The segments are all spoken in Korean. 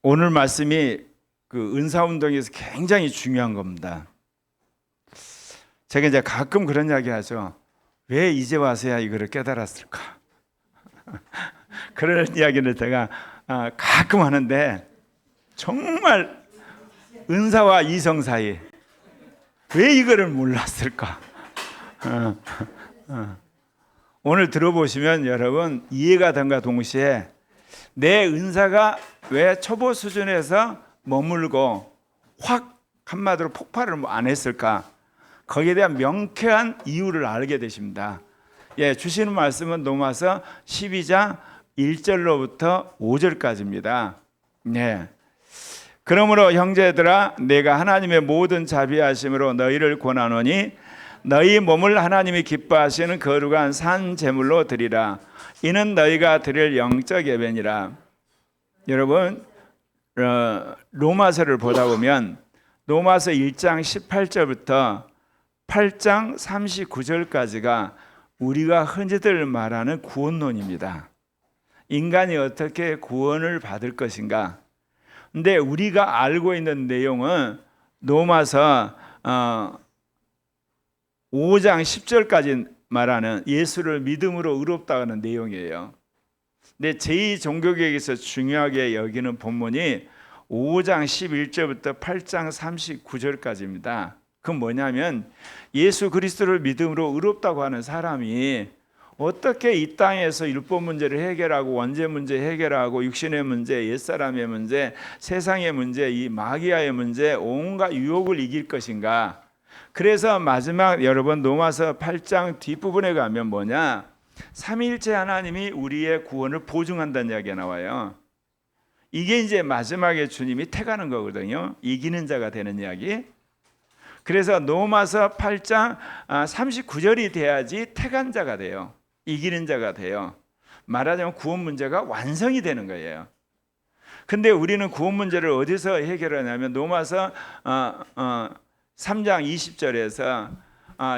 오늘 말씀이 그 은사운동에서 굉장히 중요한 겁니다. 제가 이제 가끔 그런 이야기 하죠. 왜 이제 와서야 이거를 깨달았을까? 그런 이야기를 제가 가끔 하는데, 정말 은사와 이성 사이 왜 이거를 몰랐을까? 오늘 들어보시면 여러분 이해가 된과 동시에 내 은사가 왜 초보 수준에서 머물고 확 한마디로 폭발을 안 했을까? 거기에 대한 명쾌한 이유를 알게 되십니다. 예, 주시는 말씀은 로마서 12장 1절로부터 5절까지입니다. 네. 그러므로 형제들아, 내가 하나님의 모든 자비하심으로 너희를 권하노니 너희 몸을 하나님이 기뻐하시는 거룩한 산 제물로 드리라. 이는 너희가 드릴 영적 예배니라. 여러분, 로마서를 보다 보면 로마서 1장 18절부터 8장 39절까지가 우리가 흔히들 말하는 구원론입니다. 인간이 어떻게 구원을 받을 것인가? 근데 우리가 알고 있는 내용은 로마서 5장 10절까지 말하는 예수를 믿음으로 의롭다 하는 내용이에요. 근데 제2종교개혁에서 중요하게 여기는 본문이 5장 11절부터 8장 39절까지입니다. 그건 뭐냐면 예수 그리스도를 믿음으로 의롭다고 하는 사람이 어떻게 이 땅에서 율법 문제를 해결하고 원죄 문제 해결하고 육신의 문제, 옛사람의 문제, 세상의 문제, 이 마귀아의 문제, 온갖 유혹을 이길 것인가? 그래서 마지막 여러분 로마서 8장 뒷부분에 가면 뭐냐? 삼위일체 하나님이 우리의 구원을 보증한다는 이야기가 나와요. 이게 이제 마지막에 주님이 택하는 거거든요. 이기는 자가 되는 이야기. 그래서 로마서 8장 39절이 돼야지 택한 자가 돼요. 이기는 자가 돼요. 말하자면 구원 문제가 완성이 되는 거예요. 근데 우리는 구원 문제를 어디서 해결하냐면 로마서 3장 20절에서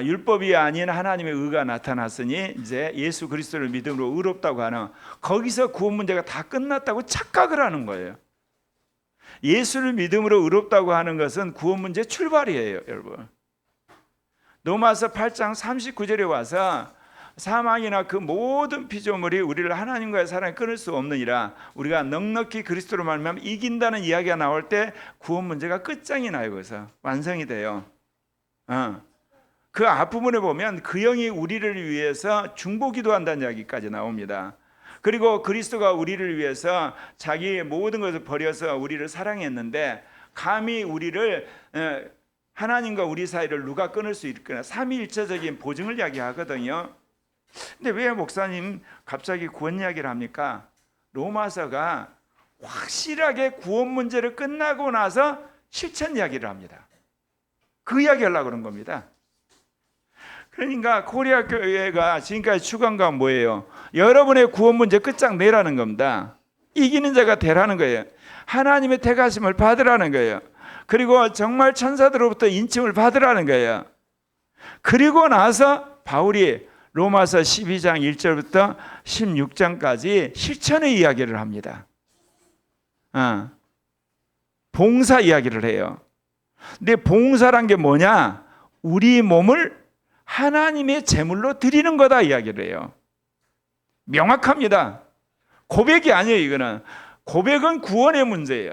율법이 아닌 하나님의 의가 나타났으니 이제 예수 그리스도를 믿음으로 의롭다고 하는, 거기서 구원 문제가 다 끝났다고 착각을 하는 거예요. 예수를 믿음으로 의롭다고 하는 것은 구원 문제 출발이에요, 여러분. 로마서 8장 39절에 와서 사망이나 그 모든 피조물이 우리를 하나님과의 사랑에 끊을 수 없느니라, 우리가 넉넉히 그리스도로 말미암아 이긴다는 이야기가 나올 때 구원 문제가 끝장이 나요. 거기서 완성이 돼요. 그 앞부분에 보면 그 영이 우리를 위해서 중보기도 한다는 이야기까지 나옵니다. 그리고 그리스도가 우리를 위해서 자기의 모든 것을 버려서 우리를 사랑했는데 감히 우리를 하나님과 우리 사이를 누가 끊을 수 있거나 삼위일체적인 보증을 이야기하거든요. 근데 왜 목사님 갑자기 구원 이야기를 합니까? 로마서가 확실하게 구원 문제를 끝나고 나서 실천 이야기를 합니다. 그 이야기 하려고 그런 겁니다. 그러니까 코리아 교회가 지금까지 추구한 건 뭐예요? 여러분의 구원 문제 끝장내라는 겁니다. 이기는 자가 되라는 거예요. 하나님의 택하심을 받으라는 거예요. 그리고 정말 천사들로부터 인침을 받으라는 거예요. 그리고 나서 바울이 로마서 12장 1절부터 16장까지 실천의 이야기를 합니다. 봉사 이야기를 해요. 근데 봉사란 게 뭐냐? 우리 몸을 하나님의 제물로 드리는 거다 이야기를 해요. 명확합니다. 고백이 아니에요. 이거는 고백은 구원의 문제예요.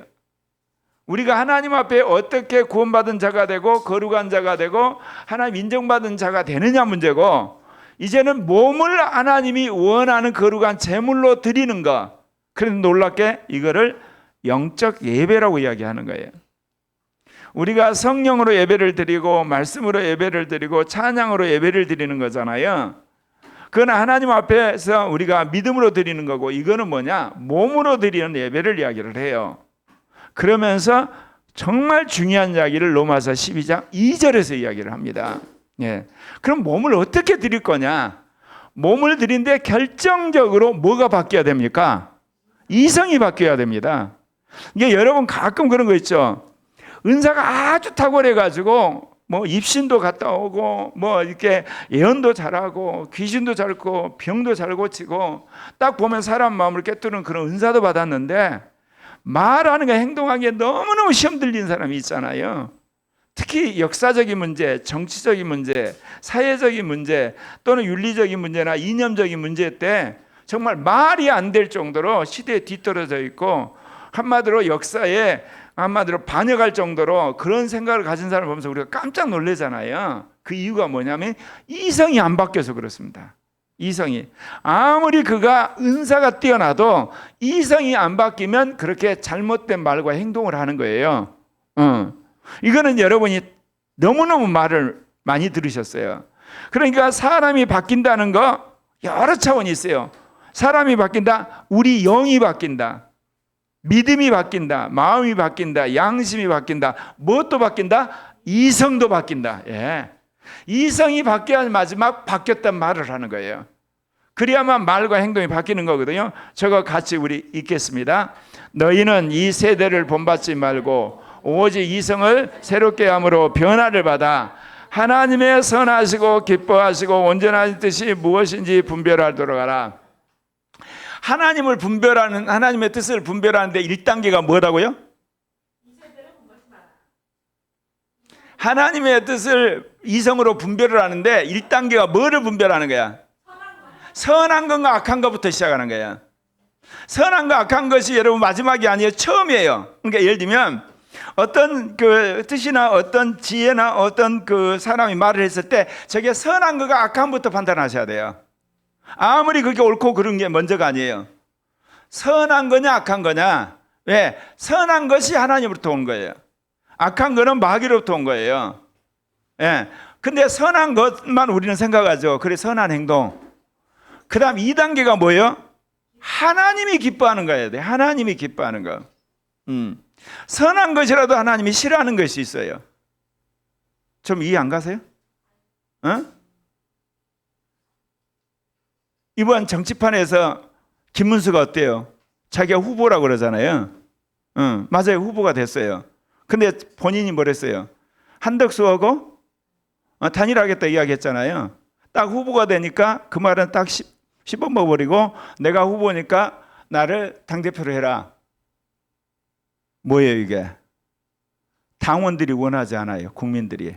우리가 하나님 앞에 어떻게 구원받은 자가 되고 거룩한 자가 되고 하나님 인정받은 자가 되느냐 문제고, 이제는 몸을 하나님이 원하는 거룩한 제물로 드리는 것. 그런데 놀랍게 이거를 영적 예배라고 이야기하는 거예요. 우리가 성령으로 예배를 드리고 말씀으로 예배를 드리고 찬양으로 예배를 드리는 거잖아요. 그건 하나님 앞에서 우리가 믿음으로 드리는 거고, 이거는 뭐냐? 몸으로 드리는 예배를 이야기를 해요. 그러면서 정말 중요한 이야기를 로마서 12장 2절에서 이야기를 합니다. 예. 그럼 몸을 어떻게 드릴 거냐? 몸을 드리는데 결정적으로 뭐가 바뀌어야 됩니까? 이성이 바뀌어야 됩니다. 이게 여러분 가끔 그런 거 있죠. 은사가 아주 탁월해가지고 뭐 입신도 갔다 오고 뭐 이렇게 예언도 잘하고 귀신도 잘고 병도 잘 고치고 딱 보면 사람 마음을 깨뜨리는 그런 은사도 받았는데 말하는 거 행동하기에 너무너무 시험 들린 사람이 있잖아요. 특히 역사적인 문제, 정치적인 문제, 사회적인 문제 또는 윤리적인 문제나 이념적인 문제 때 정말 말이 안 될 정도로 시대에 뒤떨어져 있고 한마디로 역사에 한마디로 반역할 정도로 그런 생각을 가진 사람을 보면서 우리가 깜짝 놀라잖아요. 그 이유가 뭐냐면 이성이 안 바뀌어서 그렇습니다. 이성이 아무리 그가 은사가 뛰어나도 이성이 안 바뀌면 그렇게 잘못된 말과 행동을 하는 거예요. 이거는 여러분이 너무너무 말을 많이 들으셨어요. 그러니까 사람이 바뀐다는 거 여러 차원이 있어요. 사람이 바뀐다, 우리 영이 바뀐다, 믿음이 바뀐다, 마음이 바뀐다, 양심이 바뀐다, 무엇도 바뀐다? 이성도 바뀐다. 예. 이성이 바뀌어야 마지막 바뀌었단 말을 하는 거예요. 그래야만 말과 행동이 바뀌는 거거든요. 저거 같이 우리 읽겠습니다. 너희는 이 세대를 본받지 말고 오직 이성을 새롭게 함으로 변화를 받아 하나님의 선하시고 기뻐하시고 온전한 뜻이 무엇인지 분별하도록 하라. 하나님의 뜻을 분별하는데 1단계가 뭐라고요? 하나님의 뜻을 이성으로 분별을 하는데 1단계가 뭐를 분별하는 거야? 선한 것과 악한 것부터 시작하는 거야. 선한과 악한 것이 여러분 마지막이 아니에요. 처음이에요. 그러니까 예를 들면 어떤 그 뜻이나 어떤 지혜나 어떤 그 사람이 말을 했을 때 저게 선한 것과 악한 것부터 판단하셔야 돼요. 아무리 그게 옳고 그른 게 먼저가 아니에요. 선한 거냐 악한 거냐. 왜? 선한 것이 하나님으로부터 온 거예요. 악한 거는 마귀로부터 온 거예요. 예. 근데 선한 것만 우리는 생각하죠. 그래 선한 행동. 그 다음 2단계가 뭐예요? 하나님이 기뻐하는 거야 돼. 하나님이 기뻐하는 거. 선한 것이라도 하나님이 싫어하는 것이 있어요. 좀 이해 안 가세요? 이번 정치판에서 김문수가 어때요? 자기가 후보라고 그러잖아요. 맞아요. 후보가 됐어요. 근데 본인이 뭐랬어요? 한덕수하고 단일하겠다 이야기했잖아요. 딱 후보가 되니까 그 말은 딱 씹어먹어버리고 내가 후보니까 나를 당대표로 해라. 뭐예요 이게? 당원들이 원하지 않아요. 국민들이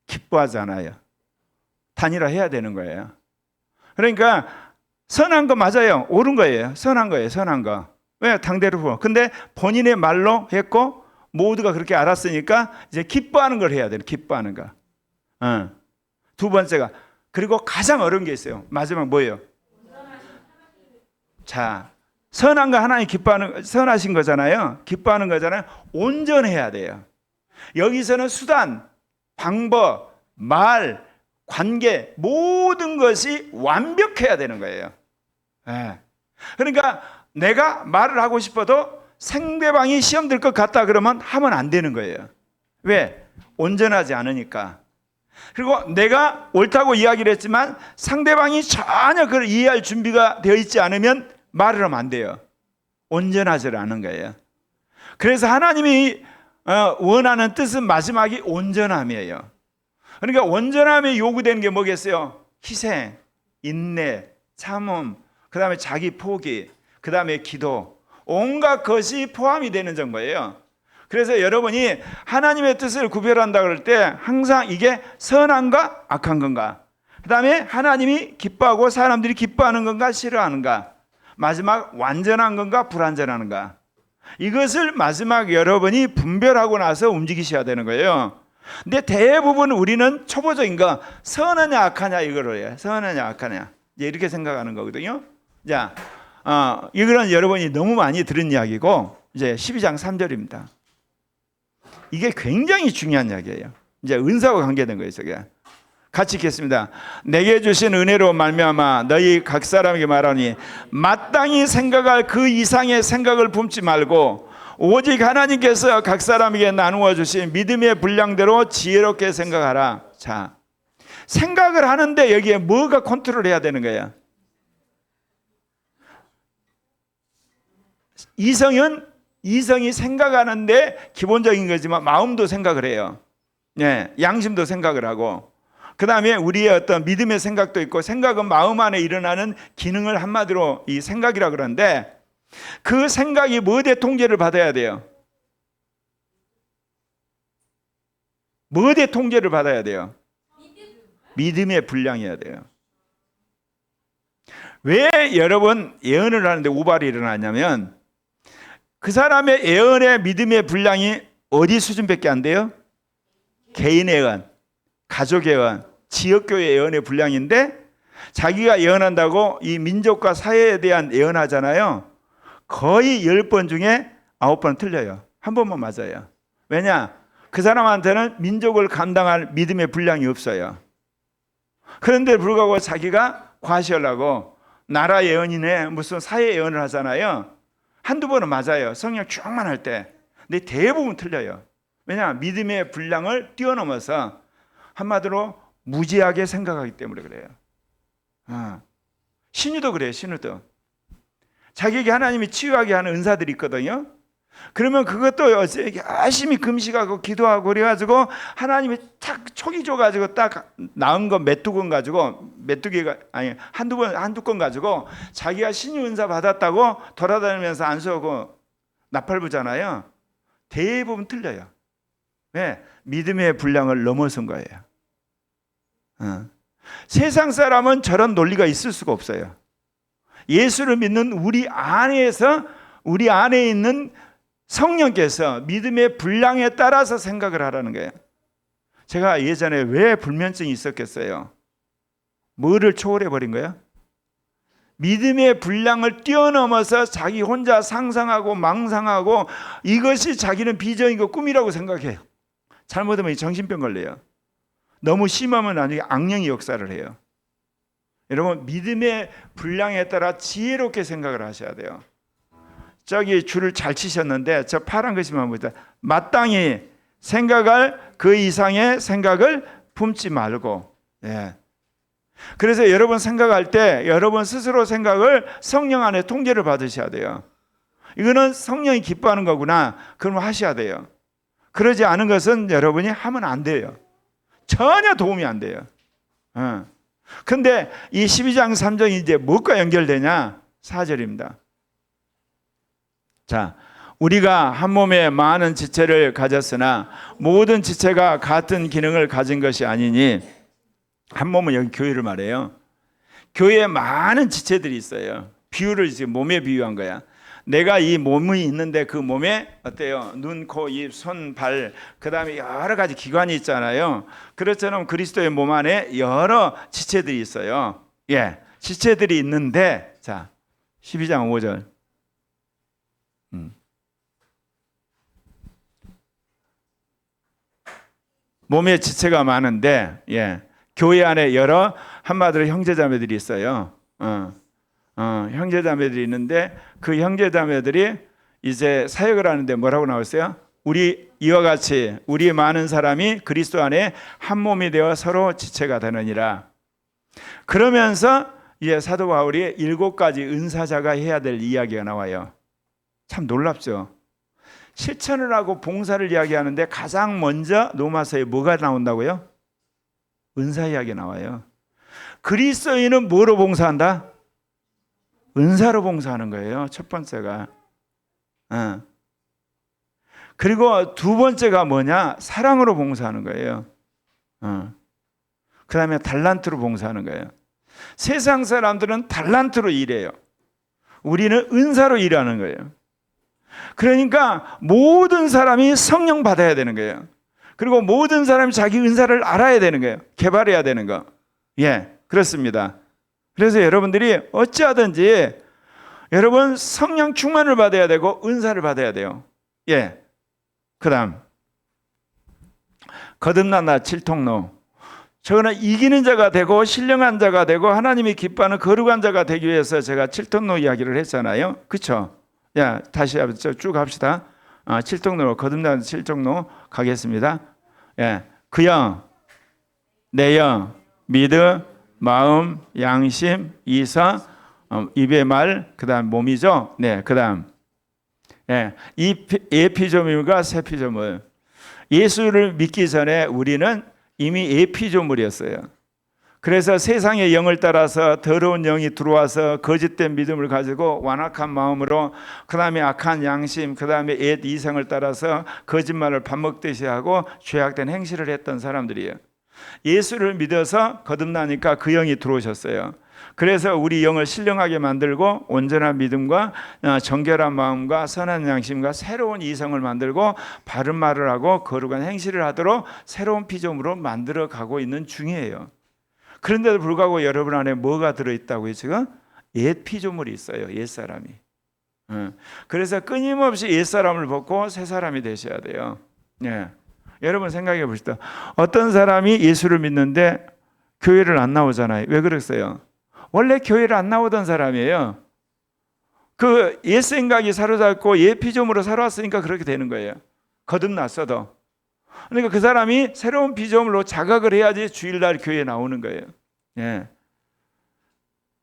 기뻐하지 않아요. 단일화해야 되는 거예요. 그러니까 선한 거 맞아요. 옳은 거예요. 선한 거예요. 선한 거. 왜? 당대표. 근데 본인의 말로 했고 모두가 그렇게 알았으니까 이제 기뻐하는 걸 해야 돼요. 기뻐하는 거. 두 번째가 그리고 가장 어려운 게 있어요. 마지막 뭐예요? 자, 선한 거 하나님 기뻐하는 선하신 거잖아요. 기뻐하는 거잖아요. 온전해야 돼요. 여기서는 수단, 방법, 말, 관계 모든 것이 완벽해야 되는 거예요. 네. 그러니까 내가 말을 하고 싶어도 상대방이 시험 들 것 같다 그러면 하면 안 되는 거예요. 왜? 온전하지 않으니까. 그리고 내가 옳다고 이야기를 했지만 상대방이 전혀 그걸 이해할 준비가 되어 있지 않으면 말을 하면 안 돼요. 온전하지 않은 거예요. 그래서 하나님이 원하는 뜻은 마지막이 온전함이에요. 그러니까 온전함이 요구되는 게 뭐겠어요? 희생, 인내, 참음, 그 다음에 자기 포기, 그 다음에 기도, 온갖 것이 포함이 되는 정도예요. 그래서 여러분이 하나님의 뜻을 구별한다 그럴 때 항상 이게 선한가 악한 건가, 그 다음에 하나님이 기뻐하고 사람들이 기뻐하는 건가 싫어하는가, 마지막 완전한 건가 불완전한가, 이것을 마지막 여러분이 분별하고 나서 움직이셔야 되는 거예요. 근데 대부분 우리는 초보적인 거 선하냐 악하냐 이거로 해요. 선하냐 악하냐 이렇게 생각하는 거거든요. 자, 이거는 여러분이 너무 많이 들은 이야기고 이제 12장 3절입니다. 이게 굉장히 중요한 이야기예요. 이제 은사와 관계된 거예요. 저게. 같이 읽겠습니다. 내게 주신 은혜로 말미암아 너희 각 사람에게 말하니 마땅히 생각할 그 이상의 생각을 품지 말고 오직 하나님께서 각 사람에게 나누어 주신 믿음의 분량대로 지혜롭게 생각하라. 자, 생각을 하는데 여기에 뭐가 컨트롤해야 되는 거야? 이성이 생각하는데 기본적인 거지만 마음도 생각을 해요. 네, 양심도 생각을 하고, 그 다음에 우리의 어떤 믿음의 생각도 있고, 생각은 마음 안에 일어나는 기능을 한마디로 이 생각이라 그러는데, 그 생각이 뭐에 통제를 받아야 돼요? 뭐에 통제를 받아야 돼요? 믿음의 분량이어야 돼요. 왜 여러 번 예언을 하는데 우발이 일어나냐면 그 사람의 예언의 믿음의 분량이 어디 수준밖에 안 돼요? 개인의 예언, 가족의 예언, 지역교회 예언의 분량인데 자기가 예언한다고 이 민족과 사회에 대한 예언하잖아요. 거의 10번 중에 9번 틀려요. 한 번만 맞아요. 왜냐? 그 사람한테는 민족을 감당할 믿음의 분량이 없어요. 그런데 불구하고 자기가 과시하려고 나라 예언이네 무슨 사회 예언을 하잖아요. 한두 번은 맞아요. 성령 충만할 때. 근데 대부분 틀려요. 왜냐? 믿음의 분량을 뛰어넘어서 한마디로 무지하게 생각하기 때문에 그래요. 신유도 그래요. 신유도. 자기에게 하나님이 치유하게 하는 은사들이 있거든요. 그러면 그것도 열심히 금식하고 기도하고 그래가지고 하나님이 탁 촉이 줘가지고 딱 나은 거 메뚜 건 가지고 메뚜기가 아니 한두 건 가지고 자기가 신유 은사 받았다고 돌아다니면서 안수하고 나팔부잖아요. 대부분 틀려요. 왜? 믿음의 분량을 넘어선 거예요. 세상 사람은 저런 논리가 있을 수가 없어요. 예수를 믿는 우리 안에 있는 성령께서 믿음의 분량에 따라서 생각을 하라는 거예요. 제가 예전에 왜 불면증이 있었겠어요? 뭐를 초월해 버린 거예요? 믿음의 분량을 뛰어넘어서 자기 혼자 상상하고 망상하고 이것이 자기는 비전이고 꿈이라고 생각해요. 잘못하면 정신병 걸려요. 너무 심하면 나중에 악령이 역사를 해요. 여러분 믿음의 분량에 따라 지혜롭게 생각을 하셔야 돼요. 저기 줄을 잘 치셨는데 저 파란 것이만 보자. 마땅히 생각할 그 이상의 생각을 품지 말고. 예. 그래서 여러분 생각할 때 여러분 스스로 생각을 성령 안에 통제를 받으셔야 돼요. 이거는 성령이 기뻐하는 거구나. 그럼 하셔야 돼요. 그러지 않은 것은 여러분이 하면 안 돼요. 전혀 도움이 안 돼요. 근데 이 12장 3장이 이제 무엇과 연결되냐? 4절입니다. 자, 우리가 한 몸에 많은 지체를 가졌으나 모든 지체가 같은 기능을 가진 것이 아니니, 한 몸은 여기 교회를 말해요. 교회에 많은 지체들이 있어요. 비유를 지금 몸에 비유한 거야. 내가 이 몸이 있는데 그 몸에 어때요? 눈, 코, 입, 손, 발, 그 다음에 여러 가지 기관이 있잖아요. 그렇처럼 그리스도의 몸 안에 여러 지체들이 있어요. 예, 지체들이 있는데, 자, 12장 5절. 몸에 지체가 많은데, 예, 교회 안에 여러 한마디로 형제자매들이 있어요. 형제자매들이 있는데 그 형제자매들이 이제 사역을 하는데 뭐라고 나왔어요? 우리 이와 같이 우리 많은 사람이 그리스도 안에 한 몸이 되어 서로 지체가 되느니라. 그러면서 이제 사도 바울이 7가지 은사자가 해야 될 이야기가 나와요. 참 놀랍죠. 실천을 하고 봉사를 이야기하는데 가장 먼저 로마서에 뭐가 나온다고요? 은사 이야기 나와요. 그리스도인은 뭐로 봉사한다? 은사로 봉사하는 거예요. 첫 번째가. 그리고 두 번째가 뭐냐? 사랑으로 봉사하는 거예요. 그 다음에 달란트로 봉사하는 거예요. 세상 사람들은 달란트로 일해요. 우리는 은사로 일하는 거예요. 그러니까 모든 사람이 성령 받아야 되는 거예요. 그리고 모든 사람이 자기 은사를 알아야 되는 거예요. 개발해야 되는 거. 예, 그렇습니다. 그래서 여러분들이 어찌하든지 여러분 성령 충만을 받아야 되고 은사를 받아야 돼요. 예. 그 다음 거듭난 나 7통로. 저는 이기는 자가 되고 신령한 자가 되고 하나님이 기뻐하는 거룩한 자가 되기 위해서 제가 7통로 이야기를 했잖아요. 그렇죠? 야, 다시 쭉 합시다. 7통로 거듭난 7통로 가겠습니다. 예. 그 영, 내 영, 믿음, 마음, 양심, 이사, 입의 말, 그 다음 몸이죠. 네, 그 다음 예, 이 에피조물과 세피조물. 예수를 믿기 전에 우리는 이미 에피조물이었어요. 그래서 세상의 영을 따라서 더러운 영이 들어와서 거짓된 믿음을 가지고 완악한 마음으로, 그 다음에 악한 양심, 그 다음에 옛 이성을 따라서 거짓말을 밥 먹듯이 하고 죄악된 행실을 했던 사람들이에요. 예수를 믿어서 거듭나니까 그 영이 들어오셨어요. 그래서 우리 영을 신령하게 만들고 온전한 믿음과 정결한 마음과 선한 양심과 새로운 이성을 만들고 바른 말을 하고 거룩한 행실을 하도록 새로운 피조물로 만들어 가고 있는 중이에요. 그런데도 불구하고 여러분 안에 뭐가 들어있다고요? 지금 옛 피조물이 있어요. 옛사람이. 그래서 끊임없이 옛사람을 벗고 새사람이 되셔야 돼요. 예. 여러분 생각해 보시다. 어떤 사람이 예수를 믿는데 교회를 안 나오잖아요. 왜 그랬어요? 원래 교회를 안 나오던 사람이에요. 그 옛 생각이 사로잡고 옛 피조물로 살아왔으니까 그렇게 되는 거예요. 거듭났어도. 그러니까 그 사람이 새로운 피조물로 자각을 해야지 주일날 교회에 나오는 거예요. 예.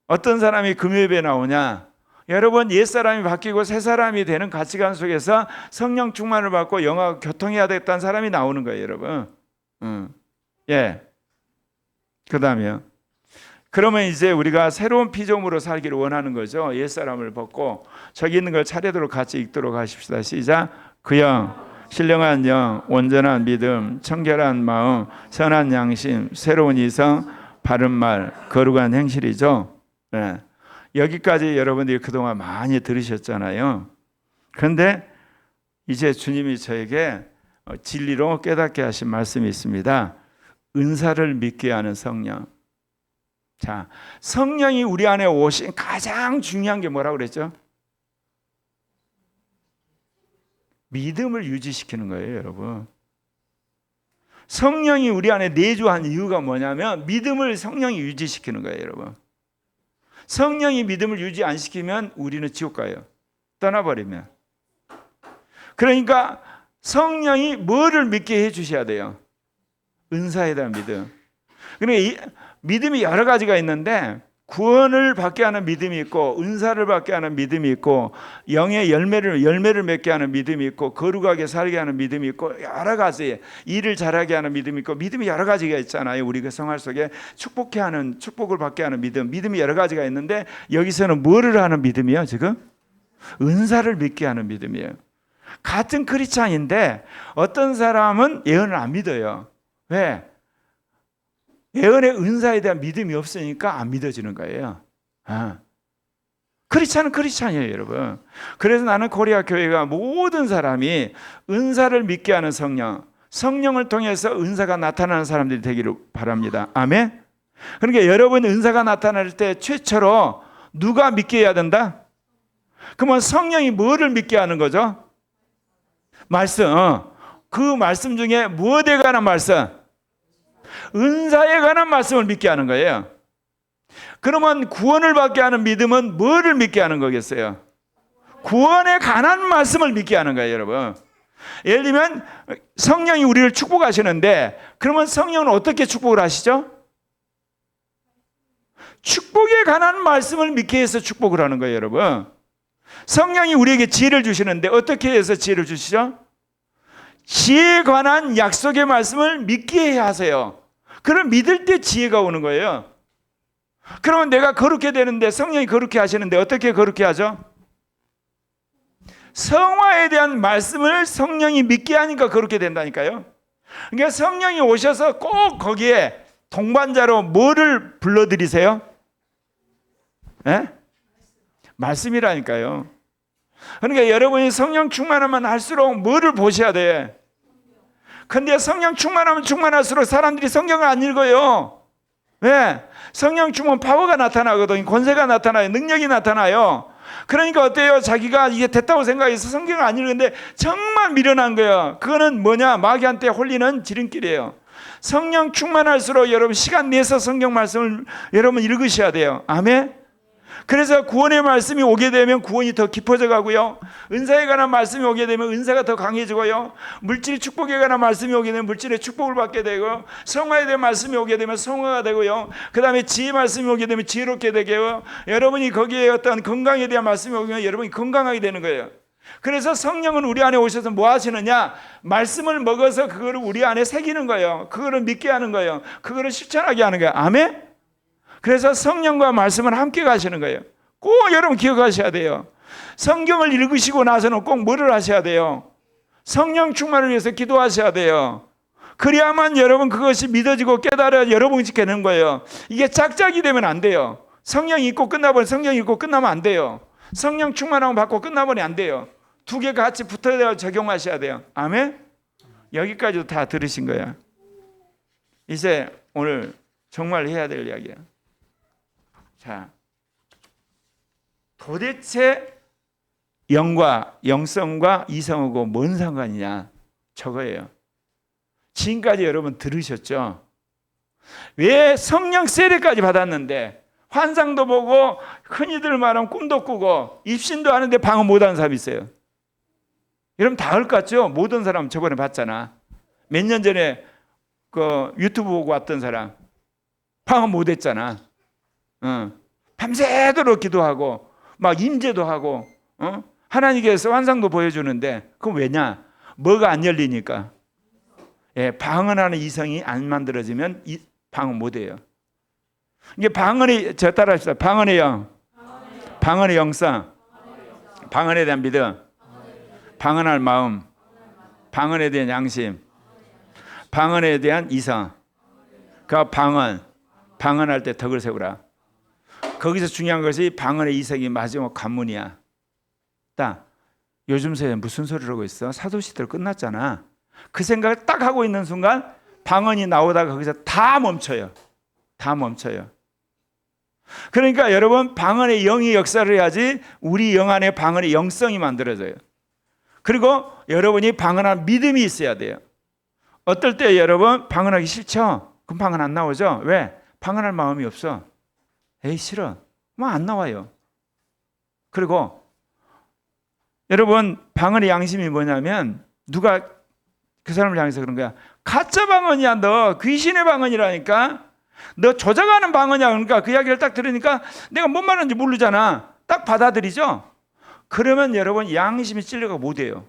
어떤 사람이 금요일에 나오냐? 여러분, 옛사람이 바뀌고 새사람이 되는 가치관 속에서 성령 충만을 받고 영하고 교통해야 되겠다는 사람이 나오는 거예요, 여러분. 예. 그 다음에요. 그러면 이제 우리가 새로운 피조물로 살기를 원하는 거죠. 옛사람을 벗고 저기 있는 걸 차례대로 같이 읽도록 하십시다. 시작. 그 영, 신령한 영, 온전한 믿음, 청결한 마음, 선한 양심, 새로운 이성, 바른 말, 거룩한 행실이죠. 네. 여기까지 여러분들이 그동안 많이 들으셨잖아요. 그런데 이제 주님이 저에게 진리로 깨닫게 하신 말씀이 있습니다. 은사를 믿게 하는 성령. 자, 성령이 우리 안에 오신 가장 중요한 게 뭐라고 그랬죠? 믿음을 유지시키는 거예요, 여러분. 성령이 우리 안에 내주한 이유가 뭐냐면 믿음을 성령이 유지시키는 거예요, 여러분. 성령이 믿음을 유지 안 시키면 우리는 지옥 가요. 떠나버리면. 그러니까 성령이 뭐를 믿게 해주셔야 돼요? 은사에 대한 믿음. 그러니까 믿음이 여러 가지가 있는데 구원을 받게 하는 믿음이 있고 은사를 받게 하는 믿음이 있고 영의 열매를 맺게 하는 믿음이 있고 거룩하게 살게 하는 믿음이 있고 여러 가지 일을 잘하게 하는 믿음이 있고 믿음이 여러 가지가 있잖아요. 우리 그 생활 속에 축복을 받게 하는 믿음이 여러 가지가 있는데 여기서는 뭐를 하는 믿음이에요? 지금 은사를 믿게 하는 믿음이에요. 같은 크리스찬인데 어떤 사람은 예언을 안 믿어요. 왜? 예언의 은사에 대한 믿음이 없으니까 안 믿어지는 거예요. 크리스찬은 크리스찬이에요, 여러분. 그래서 나는 코리아 교회가 모든 사람이 은사를 믿게 하는 성령을 통해서 은사가 나타나는 사람들이 되기를 바랍니다. 아멘. 그러니까 여러분 은사가 나타날 때 최초로 누가 믿게 해야 된다? 그러면 성령이 뭐를 믿게 하는 거죠? 말씀. 그 말씀 중에 무엇에 관한 말씀? 은사에 관한 말씀을 믿게 하는 거예요. 그러면 구원을 받게 하는 믿음은 뭐를 믿게 하는 거겠어요? 구원에 관한 말씀을 믿게 하는 거예요, 여러분. 예를 들면 성령이 우리를 축복하시는데 그러면 성령은 어떻게 축복을 하시죠? 축복에 관한 말씀을 믿게 해서 축복을 하는 거예요, 여러분. 성령이 우리에게 지혜를 주시는데 어떻게 해서 지혜를 주시죠? 지혜에 관한 약속의 말씀을 믿게 하세요. 그럼 믿을 때 지혜가 오는 거예요. 그러면 내가 거룩해 되는데 성령이 거룩해 하시는데 어떻게 거룩해 하죠? 성화에 대한 말씀을 성령이 믿게 하니까 거룩해 된다니까요. 그러니까 성령이 오셔서 꼭 거기에 동반자로 뭐를 불러들이세요? 네? 말씀이라니까요. 그러니까 여러분이 성령 충만하면 할수록 뭐를 보셔야 돼? 근데 성령 충만하면 충만할수록 사람들이 성경을 안 읽어요. 왜? 성령 충만 파워가 나타나거든요. 권세가 나타나요. 능력이 나타나요. 그러니까 어때요? 자기가 이게 됐다고 생각해서 성경을 안 읽는데 정말 미련한 거예요. 그거는 뭐냐? 마귀한테 홀리는 지름길이에요. 성령 충만할수록 여러분 시간 내서 성경 말씀을 여러분 읽으셔야 돼요. 아멘? 그래서 구원의 말씀이 오게 되면 구원이 더 깊어져 가고요. 은사에 관한 말씀이 오게 되면 은사가 더 강해지고요. 물질 축복에 관한 말씀이 오게 되면 물질의 축복을 받게 되고 성화에 대한 말씀이 오게 되면 성화가 되고요. 그 다음에 지혜 말씀이 오게 되면 지혜롭게 되고요. 여러분이 거기에 어떤 건강에 대한 말씀이 오면 여러분이 건강하게 되는 거예요. 그래서 성령은 우리 안에 오셔서 뭐 하시느냐? 말씀을 먹어서 그거를 우리 안에 새기는 거예요. 그거를 믿게 하는 거예요. 그거를 실천하게 하는 거예요. 아멘? 그래서 성령과 말씀은 함께 가시는 거예요. 꼭 여러분 기억하셔야 돼요. 성경을 읽으시고 나서는 꼭 뭐를 하셔야 돼요? 성령 충만을 위해서 기도하셔야 돼요. 그래야만 여러분 그것이 믿어지고 깨달아 여러분이 되는 거예요. 이게 짝짝이 되면 안 돼요. 성령 읽고 끝나버리면 성령 읽고 끝나면 안 돼요. 성령 충만하고 받고 끝나버리면 안 돼요. 두 개가 같이 붙어야 적용하셔야 돼요. 아멘? 여기까지도 다 들으신 거야. 이제 오늘 정말 해야 될 이야기야. 자, 도대체 영과 영성과 이성하고 뭔 상관이냐? 저거예요. 지금까지 여러분 들으셨죠? 왜 성령 세례까지 받았는데 환상도 보고 흔히들 말하면 꿈도 꾸고 입신도 하는데 방언 못하는 사람이 있어요. 여러분 다 알 것 같죠? 모든 사람 저번에 봤잖아. 몇 년 전에 그 유튜브 보고 왔던 사람 방언 못했잖아. 밤새도록 기도하고 막 임재도 하고 하나님께서 환상도 보여주는데 그건 왜냐? 뭐가 안 열리니까. 예, 방언하는 이성이 안 만들어지면 방언 못해요. 이게 방언이 저 따라합시다. 방언의 영, 방언의 영성, 방언에 대한 믿음, 방언할 마음, 방언에 대한 양심, 방언에 대한 이성. 그 방언할 때 덕을 세우라. 거기서 중요한 것이 방언의 이성이 마지막 관문이야. 딱 요즘 세대 무슨 소리를 하고 있어? 사도시대로 끝났잖아. 그 생각을 딱 하고 있는 순간 방언이 나오다가 거기서 다 멈춰요. 다 멈춰요. 그러니까 여러분 방언의 영이 역사를 해야지 우리 영 안에 방언의 영성이 만들어져요. 그리고 여러분이 방언할 믿음이 있어야 돼요. 어떨 때 여러분 방언하기 싫죠? 그럼 방언 안 나오죠? 왜? 방언할 마음이 없어. 에이 싫어. 뭐 안 나와요. 그리고 여러분 방언의 양심이 뭐냐면 누가 그 사람을 향해서 그런 거야. 가짜 방언이야. 너 귀신의 방언이라니까. 너 조작하는 방언이야. 그러니까 그 이야기를 딱 들으니까 내가 뭔 말하는지 모르잖아. 딱 받아들이죠. 그러면 여러분 양심이 찔려가 못해요.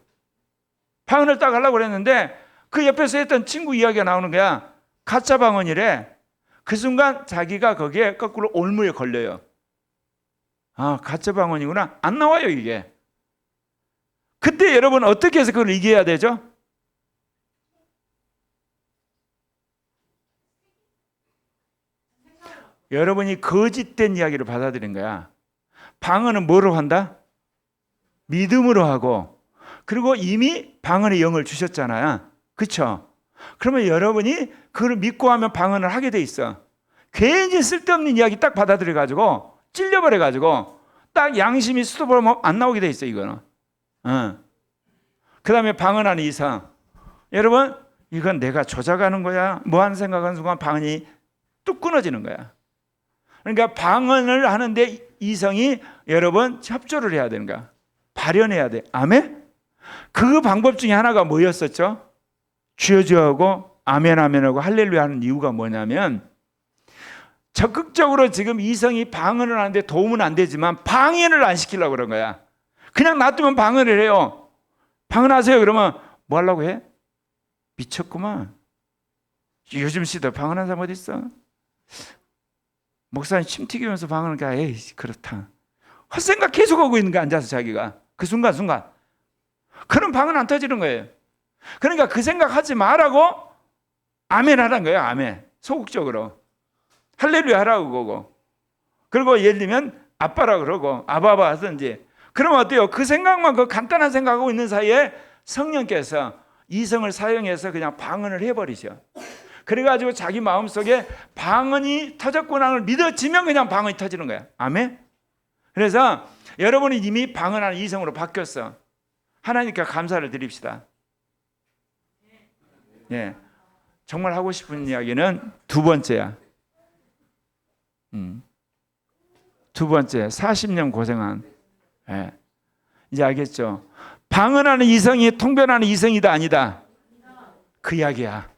방언을 딱 하려고 그랬는데 그 옆에서 했던 친구 이야기가 나오는 거야. 가짜 방언이래. 그 순간 자기가 거기에 거꾸로 올무에 걸려요. 아, 가짜 방언이구나. 안 나와요 이게. 그때 여러분 어떻게 해서 그걸 이겨야 되죠? 여러분이 거짓된 이야기를 받아들인 거야. 방언은 뭐로 한다? 믿음으로 하고, 그리고 이미 방언의 영을 주셨잖아요. 그렇죠? 그러면 여러분이 그걸 믿고 하면 방언을 하게 돼 있어. 괜히 쓸데없는 이야기 딱 받아들여가지고 찔려버려가지고 딱 양심이 수도보면 안 나오게 돼 있어 이거는. 그 다음에 방언하는 이상. 여러분 이건 내가 조작하는 거야 뭐 하는 생각하는 순간 방언이 뚝 끊어지는 거야. 그러니까 방언을 하는데 이성이 여러분 협조를 해야 되는 거야. 발현해야 돼. 아멘? 그 방법 중에 하나가 뭐였었죠? 주여 주여 하고 아멘 아멘 하고 할렐루야 하는 이유가 뭐냐면 적극적으로 지금 이성이 방언을 하는데 도움은 안 되지만 방해를 안 시키려고 그런 거야. 그냥 놔두면 방언을 해요. 방언하세요 그러면 뭐 하려고 해? 미쳤구만. 요즘 시대 방언하는 사람 어디 있어? 목사님 침 튀기면서 방언하니까 에이 그렇다. 헛생각 계속 하고 있는 거 앉아서 자기가. 그 순간 그런 방언 안 터지는 거예요. 그러니까 그 생각하지 말라고 아멘 하라는 거예요. 아멘. 소극적으로. 할렐루야 하라고 그러고. 그리고 예를 들면 아빠라 그러고 아바바 하든지. 그러면 어때요? 그 생각만 그 간단한 생각하고 있는 사이에 성령께서 이성을 사용해서 그냥 방언을 해버리셔. 그래가지고 자기 마음속에 방언이 터졌구나 를 믿어지면 그냥 방언이 터지는 거야. 아멘? 그래서 여러분이 이미 방언하는 이성으로 바뀌었어. 하나님께 감사를 드립시다. 예, 정말 하고 싶은 이야기는 두 번째야. 두 번째, 40년 고생한. 예, 이제 알겠죠? 방언하는 이성이 통변하는 이성이다 아니다? 그 이야기야.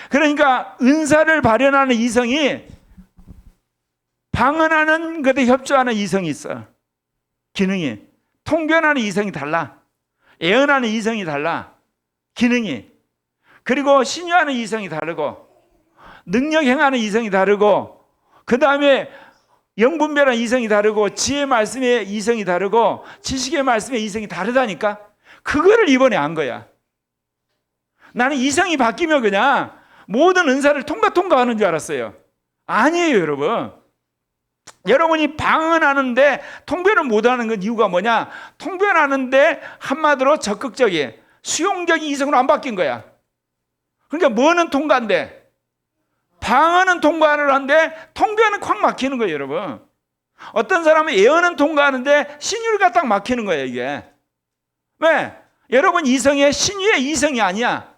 그러니까 은사를 발현하는 이성이 방언하는 것에 협조하는 이성이 있어. 기능이. 통변하는 이성이 달라. 예언하는 이성이 달라. 기능이. 그리고 신유하는 이성이 다르고 능력 행하는 이성이 다르고 그 다음에 영분별한 이성이 다르고 지혜 말씀의 이성이 다르고 지식의 말씀의 이성이 다르다니까. 그거를 이번에 안 거야. 나는 이성이 바뀌면 그냥 모든 은사를 통과하는 줄 알았어요. 아니에요, 여러분. 여러분이 방언하는데 통변을 못하는 건 이유가 뭐냐? 통변하는데 한마디로 적극적인 수용적인 이성으로 안 바뀐 거야. 그러니까 뭐는 통과인데 방언은 통과를 하는데 통변은 콱 막히는 거예요, 여러분. 어떤 사람은 예언은 통과하는데 신유가 딱 막히는 거예요, 이게. 왜? 여러분 이성의 신유의 이성이 아니야.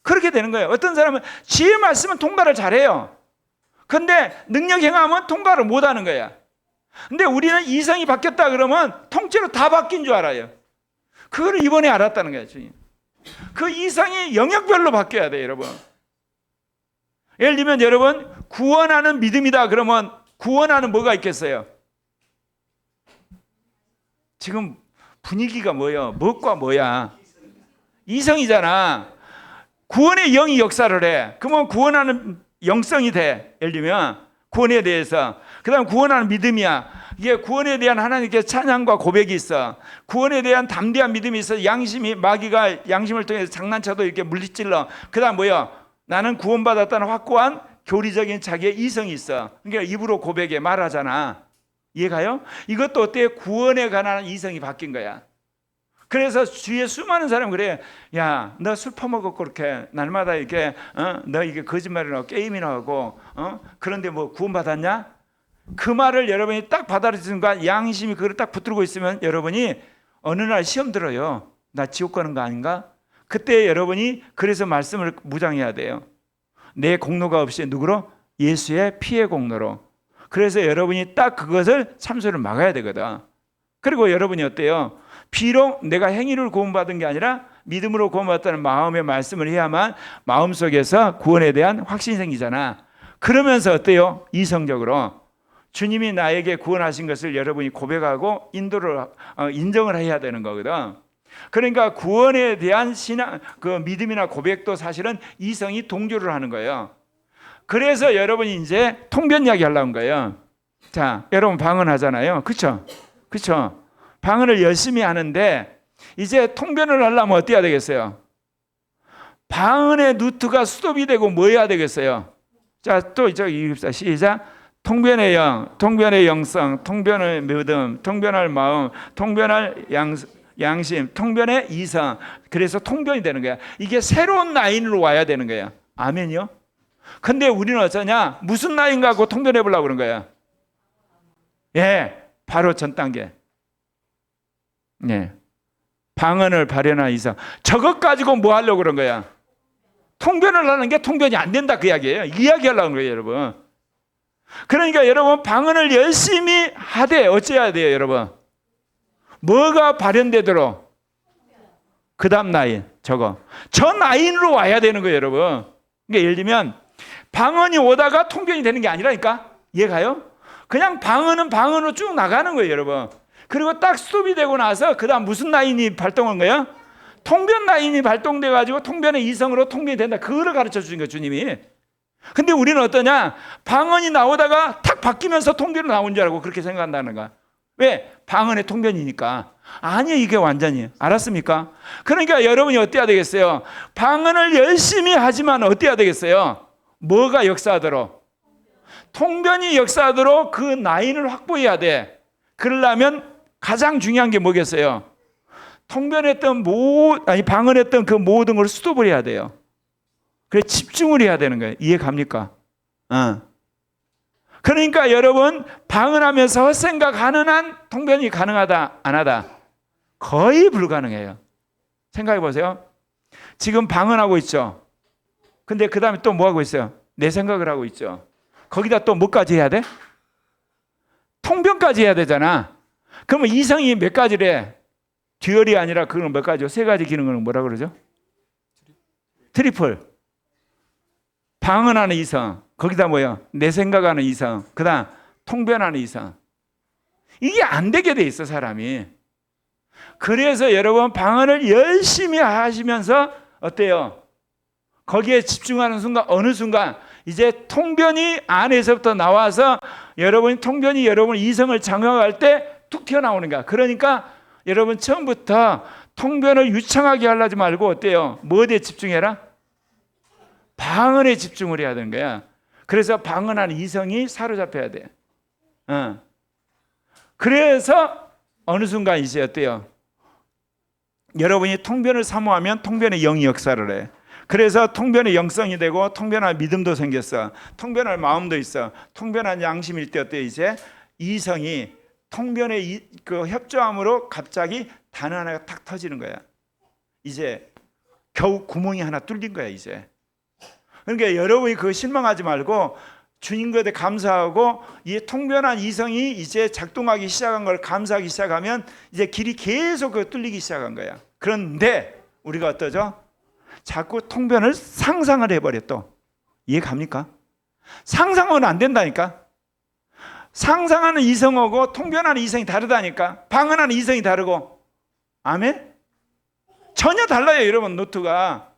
그렇게 되는 거예요. 어떤 사람은 지혜 말씀은 통과를 잘해요. 근데 능력 행함은 통과를 못하는 거야. 근데 우리는 이성이 바뀌었다 그러면 통째로 다 바뀐 줄 알아요. 그걸 이번에 알았다는 거예요, 주님. 그 이성이 영역별로 바뀌어야 돼요, 여러분. 예를 들면 여러분 구원하는 믿음이다 그러면 구원하는 뭐가 있겠어요? 지금 분위기가 뭐예요? 무엇과 뭐야? 이성이잖아. 구원의 영이 역사를 해. 그러면 구원하는 영성이 돼. 예를 들면 구원에 대해서. 그 다음 구원하는 믿음이야. 이게 구원에 대한 하나님께 찬양과 고백이 있어. 구원에 대한 담대한 믿음이 있어. 양심이, 마귀가 양심을 통해서 장난쳐도 이렇게 물리찔러. 그 다음 뭐야? 나는 구원받았다는 확고한 교리적인 자기의 이성이 있어. 그러니까 입으로 고백에 말하잖아. 이해가요? 이것도 어때? 구원에 관한 이성이 바뀐 거야. 그래서 주위에 수많은 사람이 그래. 야, 너 술 퍼먹었고 그렇게 날마다 이렇게 너 이게 거짓말이나 하고 게임이나 하고 그런데 뭐 구원받았냐? 그 말을 여러분이 딱 받아들이는 순간 양심이 그걸 딱 붙들고 있으면 여러분이 어느 날 시험 들어요. 나 지옥 가는 거 아닌가? 그때 여러분이 그래서 말씀을 무장해야 돼요. 내 공로가 없이 누구로? 예수의 피의 공로로. 그래서 여러분이 딱 그것을 참소를 막아야 되거든. 그리고 여러분이 어때요? 비록 내가 행위를 구원받은 게 아니라 믿음으로 구원받았다는 마음의 말씀을 해야만 마음속에서 구원에 대한 확신이 생기잖아. 그러면서 어때요? 이성적으로 주님이 나에게 구원하신 것을 여러분이 고백하고 인정을 해야 되는 거거든. 그러니까 구원에 대한 신앙, 그 믿음이나 고백도 사실은 이성이 동조를 하는 거예요. 그래서 여러분이 이제 통변 이야기 하려고 한 거예요. 자, 여러분 방언하잖아요. 그렇죠? 그렇죠? 방언을 열심히 하는데 이제 통변을 하려면 어떻게 해야 되겠어요? 방언의 루트가 수톱이 되고 뭐 해야 되겠어요? 자, 또 저기 시작. 통변의 영, 통변의 영성, 통변의 믿음, 통변할 마음, 통변할 양심, 통변의 이성. 그래서 통변이 되는 거야. 이게 새로운 라인으로 와야 되는 거야. 아멘이요? 근데 우리는 어쩌냐? 무슨 라인가 하고 통변해 보려고 그런 거야. 예, 바로 전 단계. 예. 방언을 발현한 이상. 저것 가지고 뭐 하려고 그런 거야? 통변을 하는 게 통변이 안 된다 그 이야기예요. 이야기하려고 거예요, 여러분. 그러니까 여러분 방언을 열심히 하되 어찌해야 돼요, 여러분? 뭐가 발현되도록? 그 다음 라인, 저거. 저 라인으로 와야 되는 거예요, 여러분. 그러니까 예를 들면 방언이 오다가 통변이 되는 게 아니라니까? 이해가요? 그냥 방언은 방언으로 쭉 나가는 거예요, 여러분. 그리고 딱 스톱이 되고 나서 그 다음 무슨 라인이 발동한 거예요? 통변 라인이 발동돼 가지고 통변의 이성으로 통변이 된다. 그거를 가르쳐 주신 거예요, 주님이. 근데 우리는 어떠냐? 방언이 나오다가 탁 바뀌면서 통변이 나온 줄 알고 그렇게 생각한다는 거야. 왜? 방언의 통변이니까. 아니에요, 이게 완전히. 알았습니까? 그러니까 여러분이 어때야 되겠어요? 방언을 열심히 하지만 어때야 되겠어요? 뭐가 역사하도록? 통변이 역사하도록 그 라인을 확보해야 돼. 그러려면 가장 중요한 게 뭐겠어요? 통변했던 방언했던 그 모든 걸 스톱을 해야 돼요. 그래 집중을 해야 되는 거예요. 이해 갑니까? 그러니까 여러분 방언하면서 헛생각하는 한 통변이 가능하다 안 하다? 거의 불가능해요. 생각해 보세요. 지금 방언하고 있죠. 근데 그 다음에 또 뭐 하고 있어요? 내 생각을 하고 있죠. 거기다 또 뭐까지 해야 돼? 통변까지 해야 되잖아. 그러면 이성이 몇 가지래? 듀얼이 아니라 그건 몇 가지요? 세 가지 기능은 뭐라 그러죠? 트리플. 방언하는 이성. 거기다 뭐야? 내 생각하는 이성. 그 다음 통변하는 이성. 이게 안 되게 돼 있어, 사람이. 그래서 여러분 방언을 열심히 하시면서 어때요? 거기에 집중하는 순간 어느 순간 이제 통변이 안에서부터 나와서 통변이 여러분 이성을 장악할 때 툭 튀어나오는 거야. 그러니까 여러분 처음부터 통변을 유창하게 하려지 말고 어때요? 뭐에 집중해라? 방언에 집중을 해야 되는 거야. 그래서 방언하는 이성이 사로잡혀야 돼. 그래서 어느 순간 이제 어때요? 여러분이 통변을 사모하면 통변의 영이 역사를 해. 그래서 통변의 영성이 되고 통변할 믿음도 생겼어. 통변할 마음도 있어. 통변한 양심일 때 어때요? 이제 이성이 통변의 그 협조함으로 갑자기 단어 하나가 탁 터지는 거야. 이제 겨우 구멍이 하나 뚫린 거야 이제. 그러니까 여러분이 그거 실망하지 말고 주님께 감사하고 이 통변한 이성이 이제 작동하기 시작한 걸 감사하기 시작하면 이제 길이 계속 그 뚫리기 시작한 거야. 그런데 우리가 어떠죠? 자꾸 통변을 상상을 해버려 또. 이해 갑니까? 상상은 안 된다니까. 상상하는 이성하고 통변하는 이성이 다르다니까. 방언하는 이성이 다르고. 아멘? 전혀 달라요 여러분 노트가.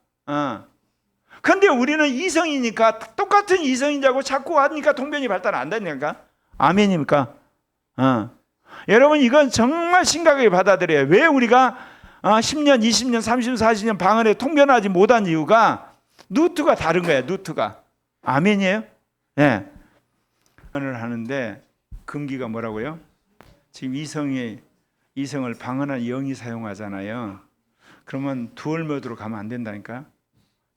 근데 우리는 이성이니까 똑같은 이성인자고 자꾸 하니까 통변이 발달 안 된다니까. 아멘입니까? 여러분 이건 정말 심각하게 받아들여요. 왜 우리가 10년, 20년, 30년, 40년 방언에 통변하지 못한 이유가 노트가 다른 거야. 노트가. 아멘이에요? 네. 방언을 하는데 금기가 뭐라고요? 지금 이성을 방언한 영이 사용하잖아요. 그러면 두얼 모드로 가면 안 된다니까.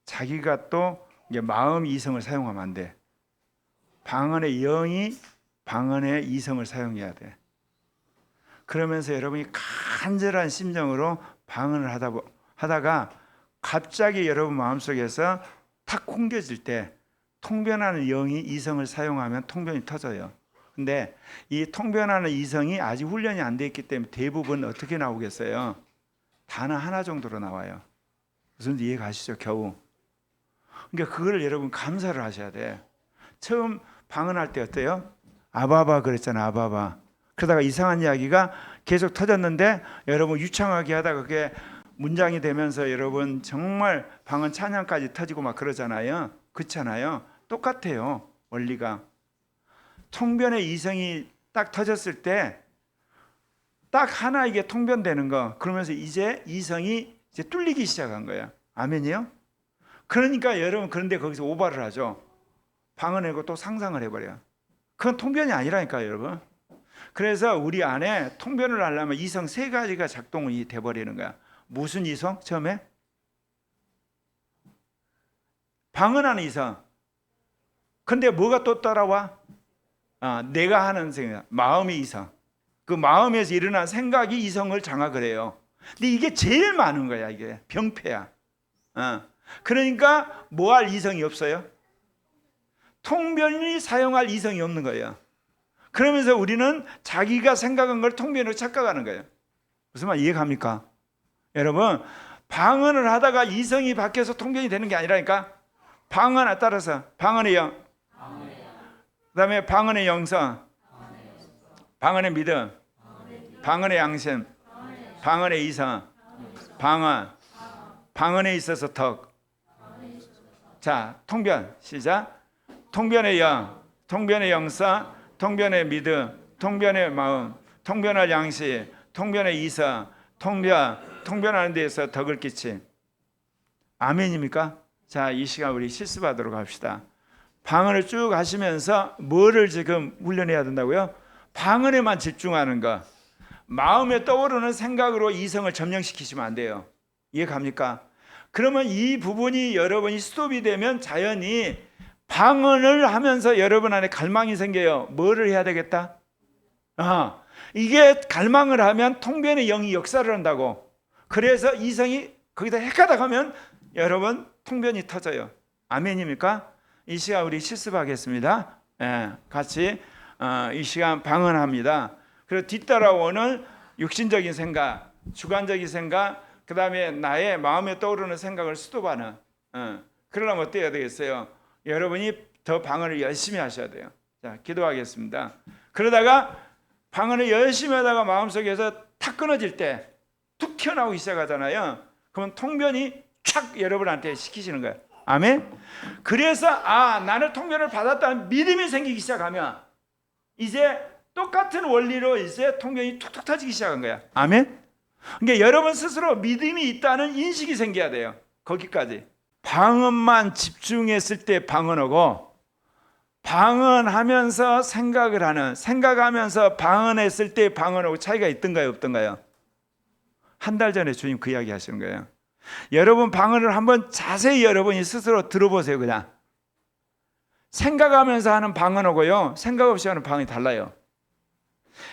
자기가 또 이제 마음 이성을 사용하면 안 돼. 방언의 영이 방언의 이성을 사용해야 돼. 그러면서 여러분이 간절한 심정으로 방언을 하다가 갑자기 여러분 마음속에서 탁 옮겨질 때 통변하는 영이 이성을 사용하면 통변이 터져요. 근데 이 통변하는 이성이 아직 훈련이 안 돼 있기 때문에 대부분 어떻게 나오겠어요? 단어 하나 정도로 나와요. 무슨 이해 가시죠? 겨우. 그러니까 그거를 여러분 감사를 하셔야 돼. 처음 방언할 때 어때요? 아바바 그랬잖아. 아바바. 그러다가 이상한 이야기가 계속 터졌는데 여러분 유창하게 하다가 그게 문장이 되면서 여러분 정말 방언 찬양까지 터지고 막 그러잖아요. 그렇잖아요. 똑같아요. 원리가. 통변의 이성이 딱 터졌을 때 딱 하나 이게 통변되는 거. 그러면서 이제 이성이 이제 뚫리기 시작한 거야. 아멘이요? 그러니까 여러분 그런데 거기서 오바를 하죠. 방언하고 또 상상을 해버려. 그건 통변이 아니라니까요, 여러분. 그래서 우리 안에 통변을 하려면 이성 세 가지가 작동이 돼버리는 거야. 무슨 이성? 처음에 방언하는 이성. 근데 뭐가 또 따라와? 내가 하는 생각, 마음의 이성. 그 마음에서 일어난 생각이 이성을 장악을 해요. 근데 이게 제일 많은 거야. 이게 병폐야. 그러니까 뭐 할 이성이 없어요? 통변이 사용할 이성이 없는 거예요. 그러면서 우리는 자기가 생각한 걸 통변으로 착각하는 거예요. 무슨 말 이해갑니까? 여러분 방언을 하다가 이성이 바뀌어서 통변이 되는 게 아니라니까. 방언에 따라서 방언의 영, 그 다음에 방언의 영성, 방언의 믿음, 방언의 양심, 방언의 이성, 방언에 있어서 덕. 자, 통변 시작. 통변의 영, 통변의 영성, 통변의 믿음, 통변의 마음, 통변할 양심, 통변의 이성, 통변하는 데에서 덕을 끼침. 아멘입니까? 자, 이 시간 우리 실습하도록 합시다. 방언을 쭉 하시면서 뭐를 지금 훈련해야 된다고요? 방언에만 집중하는 거. 마음에 떠오르는 생각으로 이성을 점령시키시면 안 돼요. 이해 갑니까? 그러면 이 부분이 여러분이 스톱이 되면 자연히 방언을 하면서 여러분 안에 갈망이 생겨요. 뭐를 해야 되겠다? 이게 갈망을 하면 통변의 영이 역사를 한다고. 그래서 이성이 거기다 헷가다 가면 여러분 통변이 터져요. 아멘입니까? 이 시간 우리 실습하겠습니다. 같이 이 시간 방언합니다. 그리고 뒤따라오는 육신적인 생각, 주관적인 생각, 그 다음에 나의 마음에 떠오르는 생각을 스톱하는. 그러려면 어때야 되겠어요? 여러분이 더 방언을 열심히 하셔야 돼요. 자, 기도하겠습니다. 그러다가 방언을 열심히 하다가 마음속에서 탁 끊어질 때 툭 튀어나오기 시작하잖아요. 그러면 통변이 촥 여러분한테 시키시는 거예요. 아멘. 그래서 나는 통변을 받았다는 믿음이 생기기 시작하면 이제 똑같은 원리로 이제 통변이 툭툭 터지기 시작한 거야. 아멘. 그러니까 여러분 스스로 믿음이 있다는 인식이 생겨야 돼요. 거기까지. 방언만 집중했을 때 방언하고 방언하면서 생각을 하는, 생각하면서 방언했을 때 방언하고 차이가 있던가요, 없던가요? 한 달 전에 주님 그 이야기 하시는 거예요. 여러분 방언을 한번 자세히 여러분이 스스로 들어보세요. 그냥 생각하면서 하는 방언하고요, 생각 없이 하는 방언이 달라요.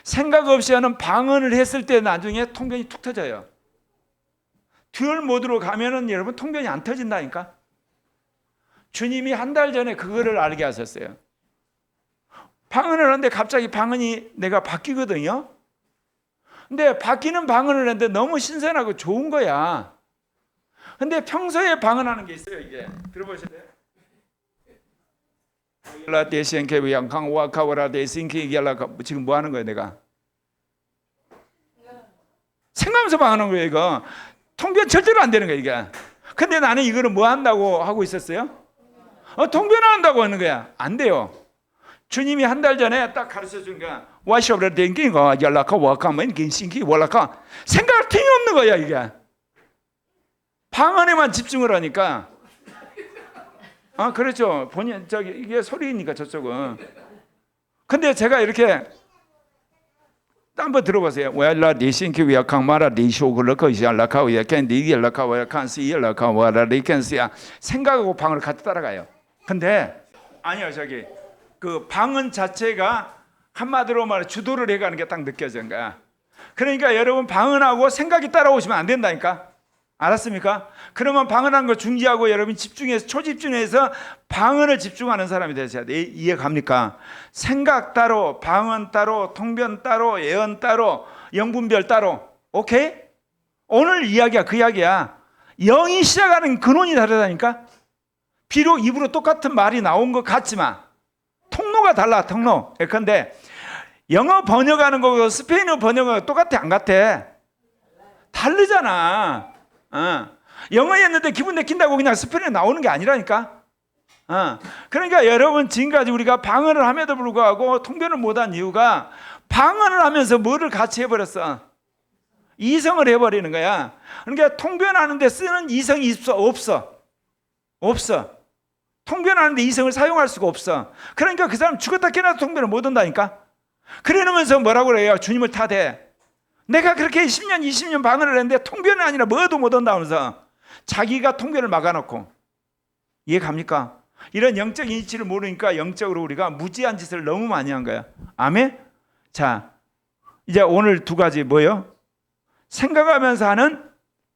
생각 없이 하는 방언을 했을 때 나중에 통변이 툭 터져요. 듀얼 모드로 가면은 여러분 통변이 안 터진다니까. 주님이 한 달 전에 그거를 알게 하셨어요. 방언을 하는데 갑자기 방언이 내가 바뀌거든요. 근데 바뀌는 방언을 했는데 너무 신선하고 좋은 거야. 근데 평소에 방언하는 게 있어요. 이게 들어보실래요? 지금 뭐 하는 거예요? 내가 생각하면서 방언하는 거예요. 이거 통변 절대로 안 되는 거예요. 이게. 근데 나는 이거를 뭐 한다고 하고 있었어요? 통변한다고 하는 거야. 안 돼요. 주님이 한 달 전에 딱 가르쳐 준 거야. 생각할 틈이 없는 거야. 이게 방언에만 집중을 하니까. 그렇죠. 본인 이게 소리니까 저쪽은. 근데 제가 이렇게 한번 들어보세요. 생각하고 방언을 같이 따라가요. 근데 아니요, 그 방언 자체가 한마디로 말해 주도를 해가는 게 딱 느껴지는 거야. 그러니까 여러분 방언하고 생각이 따라오시면 안 된다니까. 알았습니까? 그러면 방언하는 거 중지하고 여러분 집중해서 초집중해서 방언을 집중하는 사람이 되셔야 돼. 이해 갑니까? 생각 따로, 방언 따로, 통변 따로, 예언 따로, 영분별 따로. 오케이? 오늘 이야기야 그 이야기야. 영이 시작하는 근원이 다르다니까. 비록 입으로 똑같은 말이 나온 것 같지만 통로가 달라. 통로. 예컨대 영어 번역하는 거고 스페인어 번역하고 똑같아 안 같아? 다르잖아. 영어에 했는데 기분 내킨다고 그냥 스페인에 나오는 게 아니라니까. 그러니까 여러분 지금까지 우리가 방언을 함에도 불구하고 통변을 못한 이유가 방언을 하면서 뭐를 같이 해버렸어? 이성을 해버리는 거야. 그러니까 통변하는데 쓰는 이성이 없어. 통변하는데 이성을 사용할 수가 없어. 그러니까 그 사람 죽었다 깨어나도 통변을 못 한다니까. 그러면서 뭐라고 그래요? 주님을 탓해. 내가 그렇게 10년 20년 방언을 했는데 통변이 아니라 뭐도 못 한다면서 자기가 통변을 막아놓고. 이해 갑니까? 이런 영적 이치를 모르니까 영적으로 우리가 무지한 짓을 너무 많이 한 거야. 아멘? 자, 이제 오늘 두 가지 뭐요? 생각하면서 하는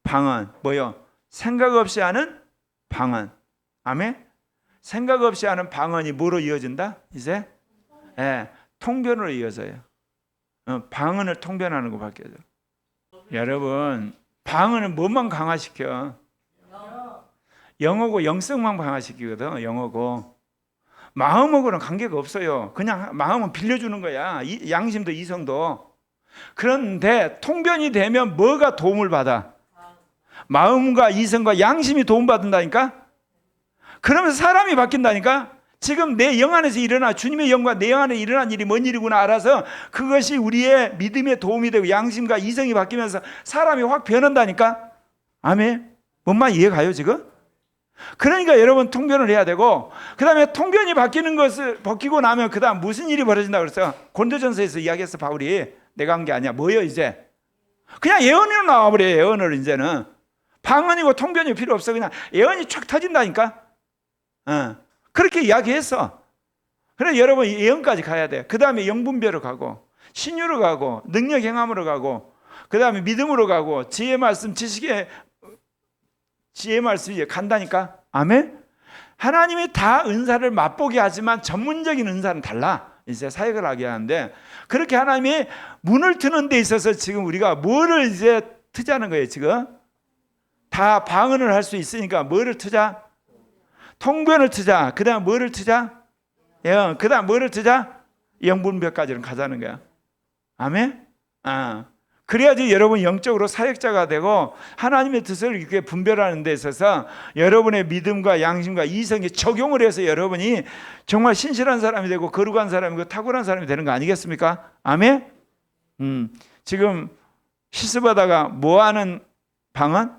방언. 뭐요? 생각 없이 하는 방언. 아멘? 생각 없이 하는 방언이 뭐로 이어진다? 이제 통변으로 이어져요. 방언을 통변하는 것밖에 없어요. 여러분 방언은 뭐만 강화시켜? 영어고 영성만 강화시키거든. 영어고 마음하고는 관계가 없어요. 그냥 마음은 빌려주는 거야. 양심도 이성도. 그런데 통변이 되면 뭐가 도움을 받아? 마음과 이성과 양심이 도움받는다니까. 그러면서 사람이 바뀐다니까. 지금 내 영 안에서 일어나 주님의 영과 내 영 안에 일어난 일이 뭔 일이구나 알아서 그것이 우리의 믿음에 도움이 되고 양심과 이성이 바뀌면서 사람이 확 변한다니까. 아멘. 뭔 말 이해가요 지금? 그러니까 여러분 통변을 해야 되고, 그 다음에 통변이 바뀌는 것을 벗기고 나면 그 다음 무슨 일이 벌어진다 그래서 고린도전서에서 이야기했어. 바울이 내가 한 게 아니야. 뭐예요 이제? 그냥 예언으로 나와버려요. 예언을 이제는 방언이고 통변이 필요 없어. 그냥 예언이 촥 터진다니까. 그렇게 이야기했어. 그래 여러분 예언까지 가야 돼. 그 다음에 영분별로 가고 신유로 가고 능력 행함으로 가고 그 다음에 믿음으로 가고 지혜 말씀 지식의 지혜 말씀이 간다니까. 아멘. 하나님이 다 은사를 맛보게 하지만 전문적인 은사는 달라. 이제 사역을 하게 하는데 그렇게 하나님이 문을 트는 데 있어서 지금 우리가 뭐를 이제 트자는 거예요. 지금 다 방언을 할 수 있으니까 뭐를 트자? 통변을 트자. 그 다음 뭐를 트자? 그 다음 뭐를 트자? 영분별까지는 가자는 거야. 아멘? 그래야지 여러분 영적으로 사역자가 되고 하나님의 뜻을 이렇게 분별하는 데 있어서 여러분의 믿음과 양심과 이성에 적용을 해서 여러분이 정말 신실한 사람이 되고 거룩한 사람이고 탁월한 사람이 되는 거 아니겠습니까? 아멘? 지금 실습하다가 뭐 하는 방언?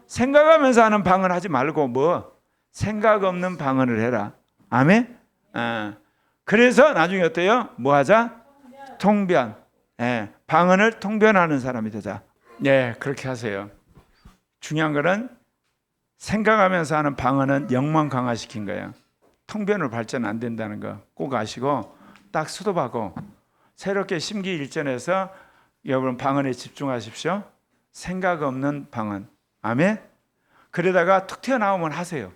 생각하면서 하는 방언 하지 말고 뭐? 생각 없는 방언을 해라. 아멘? 그래서 나중에 어때요? 뭐 하자? 통변. 방언을 통변하는 사람이 되자. 네, 그렇게 하세요. 중요한 거는 생각하면서 하는 방언은 영만 강화시킨 거예요. 통변으로 발전 안 된다는 거 꼭 아시고 딱 수도하고 새롭게 심기일전해서 여러분 방언에 집중하십시오. 생각 없는 방언. 아멘? 그러다가 툭 튀어나오면 하세요.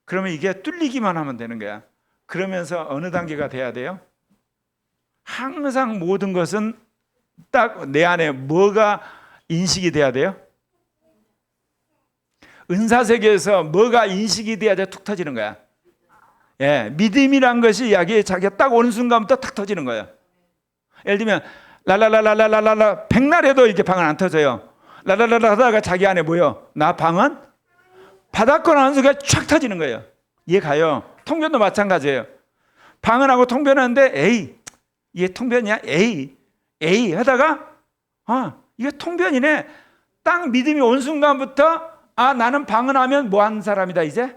그러면 이게 뚫리기만 하면 되는 거야. 그러면서 어느 단계가 돼야 돼요? 항상 모든 것은 딱 내 안에 뭐가 인식이 돼야 돼요? 은사세계에서 뭐가 인식이 돼야 툭 터지는 거야. 믿음이란 것이 자기가 딱 오는 순간부터 탁 터지는 거예요. 예를 들면 라라라라라라라 백날 해도 이렇게 방언 안 터져요. 라라라라 하다가 자기 안에 뭐요? 나 방언 받았거나 하는 순간 촥 터지는 거예요. 이해 가요? 통변도 마찬가지예요. 방언하고 통변하는데 에이 이게 통변이야? 에이 하다가 이게 통변이네. 딱 믿음이 온 순간부터 나는 방언하면 뭐 하는 사람이다 이제?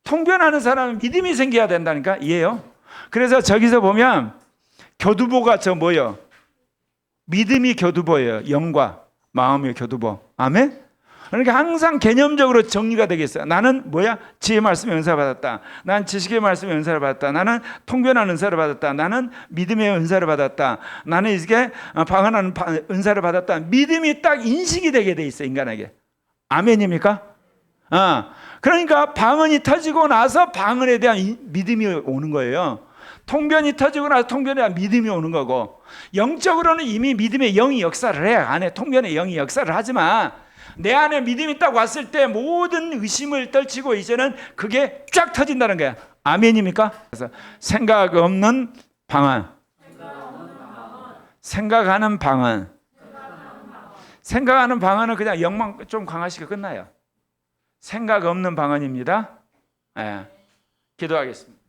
통변하는 사람은 믿음이 생겨야 된다니까. 이해요? 그래서 저기서 보면 교두보가 뭐예요? 믿음이 교두보예요. 영과 마음의 교두보. 아멘? 그러니까 항상 개념적으로 정리가 되겠어요. 나는 뭐야? 지혜의 말씀에 은사를 받았다. 나는 지식의 말씀에 은사를 받았다. 나는 통변하는 은사를 받았다. 나는 믿음의 은사를 받았다. 나는 이게 방언하는 은사를 받았다. 믿음이 딱 인식이 되게 돼 있어요. 인간에게. 아멘입니까? 그러니까 방언이 터지고 나서 방언에 대한 믿음이 오는 거예요. 통변이 터지고 나서 통변에 대한 믿음이 오는 거고, 영적으로는 이미 믿음의 영이 역사를 해. 안에 통변의 영이 역사를 하지만 내 안에 믿음이 딱 왔을 때 모든 의심을 떨치고 이제는 그게 쫙 터진다는 거야. 아멘입니까? 그래서 생각 없는 방언. 생각하는 방언. 생각하는 방언은 그냥 영만 좀 강화시켜 끝나요. 생각 없는 방언입니다. 기도하겠습니다.